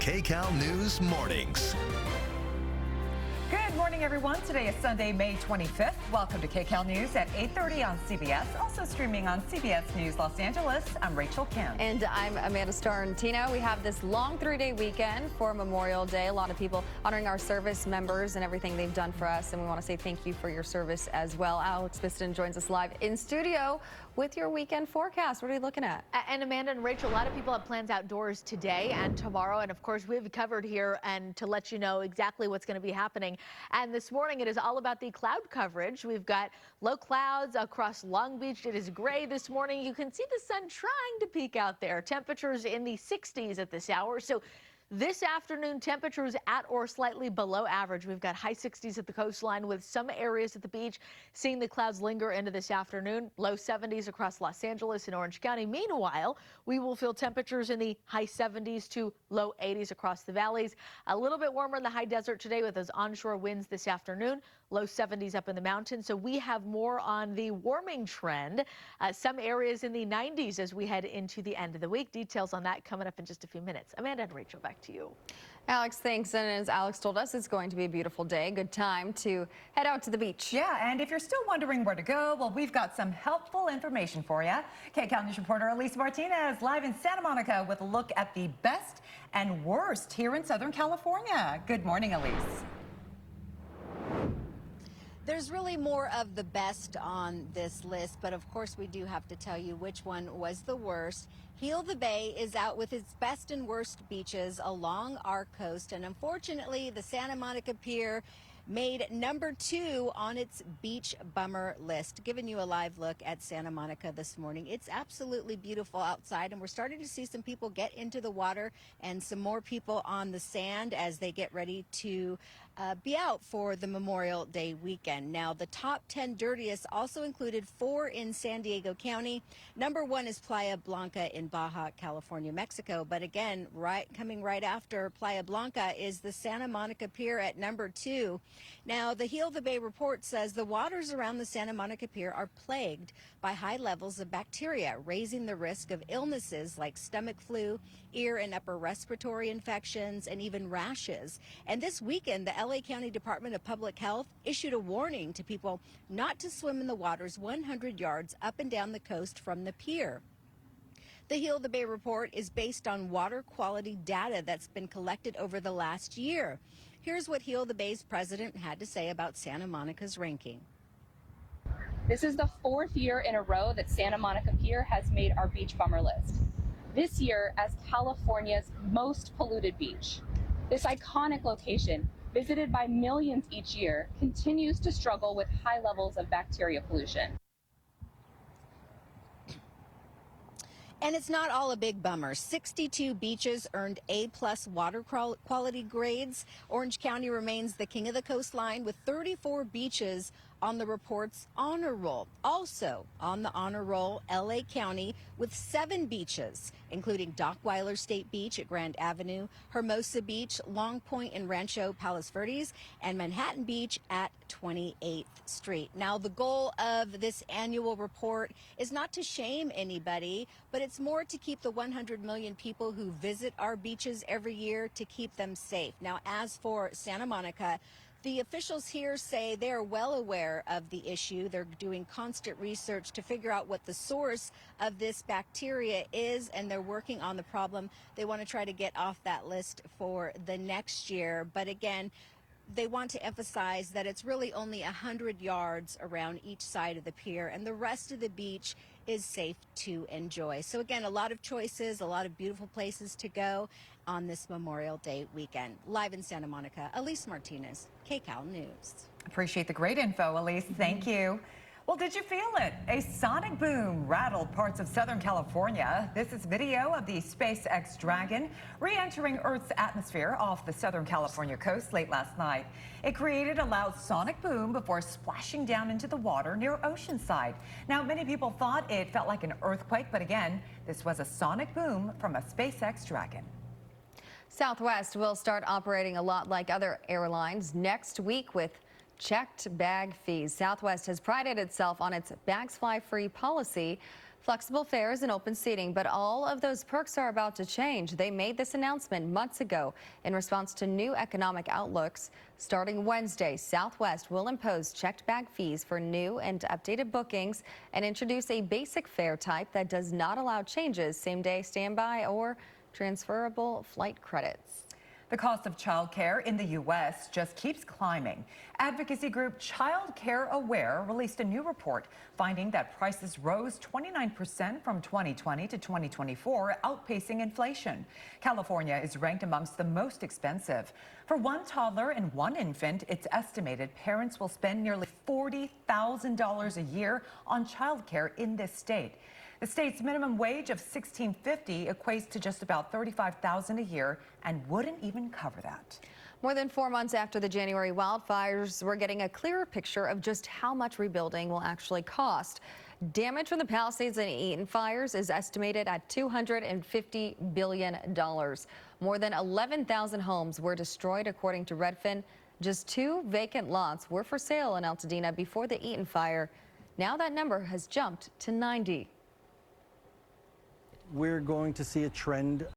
KCAL News Mornings. Good morning, everyone. Today is Sunday, May 25th. Welcome to KCAL News at 8:30 on CBS. Also streaming on CBS News Los Angeles. I'm Rachel Kim. And I'm Amanda Starn-Tino. We have this long 3-day weekend for Memorial Day. A lot of people honoring our service members and everything they've done for us. And we want to say thank you for your service as well. Alex Biston joins us live in studio with your weekend forecast. What are you looking at? And Amanda and Rachel, a lot of people have plans outdoors today and tomorrow. And of course, we've covered here and to let you know exactly what's going to be happening. And this morning, it is all about the cloud coverage. We've got low clouds across Long Beach. It is gray this morning. You can see the sun trying to peek out there. Temperatures in the 60s at this hour. So this afternoon, temperatures at or slightly below average. We've got high 60s at the coastline with some areas at the beach seeing the clouds linger into this afternoon. Low 70s across Los Angeles and Orange County. Meanwhile, we will feel temperatures in the high 70s to low 80s across the valleys. A little bit warmer in the high desert today with those onshore winds this afternoon. Low 70s up in the mountains. So we have more on the warming trend. Some areas in the 90s as we head into the end of the week. Details on that coming up in just a few minutes. Amanda and Rachel, back to you. Alex, thanks. And as Alex told us, it's going to be a beautiful day. Good time to head out to the beach. Yeah, and if you're still wondering where to go, well, we've got some helpful information for you. KCAL News reporter Elise Martinez live in Santa Monica with a look at the best and worst here in Southern California. Good morning, Elise. There's really more of the best on this list, but of course we do have to tell you which one was the worst. Heal the Bay is out with its best and worst beaches along our coast, and unfortunately the Santa Monica Pier made number 2 on its beach bummer list. Giving you a live look at Santa Monica this morning. It's absolutely beautiful outside, and we're starting to see some people get into the water and some more people on the sand as they get ready to be out for the Memorial Day weekend. Now, the top 10 dirtiest also included 4 in San Diego County. Number 1 is Playa Blanca in Baja California, Mexico. But again, coming right after Playa Blanca is the Santa Monica Pier at number 2. Now, the Heal the Bay report says the waters around the Santa Monica Pier are plagued by high levels of bacteria, raising the risk of illnesses like stomach flu, ear and upper respiratory infections, and even rashes. And this weekend, the LA County Department of Public Health issued a warning to people not to swim in the waters 100 yards up and down the coast from the pier. The Heal the Bay report is based on water quality data that's been collected over the last year. Here's what Heal the Bay's president had to say about Santa Monica's ranking. This is the 4th year in a row that Santa Monica Pier has made our beach bummer list. This year as California's most polluted beach. This iconic location, visited by millions each year, continues to struggle with high levels of bacteria pollution. And it's not all a big bummer. 62 beaches earned A+ water quality grades. Orange County remains the king of the coastline with 34 beaches on the report's honor roll. Also on the honor roll, LA County with 7 beaches, including Dockweiler State Beach at Grand Avenue, Hermosa Beach, Long Point and Rancho Palos Verdes, and Manhattan Beach at 28th Street. Now, the goal of this annual report is not to shame anybody, but it's more to keep the 100 million people who visit our beaches every year, to keep them safe. Now, as for Santa Monica, the officials here say they're well aware of the issue. They're doing constant research to figure out what the source of this bacteria is, and they're working on the problem. They want to try to get off that list for the next year. But again, they want to emphasize that it's really only 100 yards around each side of the pier, and the rest of the beach is safe to enjoy. So again, a lot of choices, a lot of beautiful places to go on this Memorial Day weekend. Live in Santa Monica, Elise Martinez, KCAL News. Appreciate the great info, Elise. Thank you. Well, did you feel it? A sonic boom rattled parts of Southern California. This is video of the SpaceX Dragon re-entering Earth's atmosphere off the Southern California coast late last night. It created a loud sonic boom before splashing down into the water near Oceanside. Now, many people thought it felt like an earthquake, but again, this was a sonic boom from a SpaceX Dragon. Southwest will start operating a lot like other airlines next week with checked bag fees. Southwest has prided itself on its bags fly free policy, Flexible fares and open seating, but all of those perks are about to change. They made this announcement months ago in response to new economic outlooks. Starting Wednesday, Southwest will impose checked bag fees for new and updated bookings and introduce a basic fare type that does not allow changes, same-day standby or transferable flight credits. The cost of childcare in the U.S. just keeps climbing. Advocacy group Child Care Aware released a new report finding that prices rose 29% from 2020 to 2024, outpacing inflation. California is ranked amongst the most expensive. For one toddler and one infant, it's estimated parents will spend nearly $40,000 a year on childcare in this state. The state's minimum wage of $16.50 equates to just about $35,000 a year and wouldn't even cover that. More than 4 months after the January wildfires, we're getting a clearer picture of just how much rebuilding will actually cost. Damage from the Palisades and Eaton fires is estimated at $250 billion. More than 11,000 homes were destroyed, according to Redfin. Just 2 vacant lots were for sale in Altadena before the Eaton fire. Now that number has jumped to 90. We're going to see a trend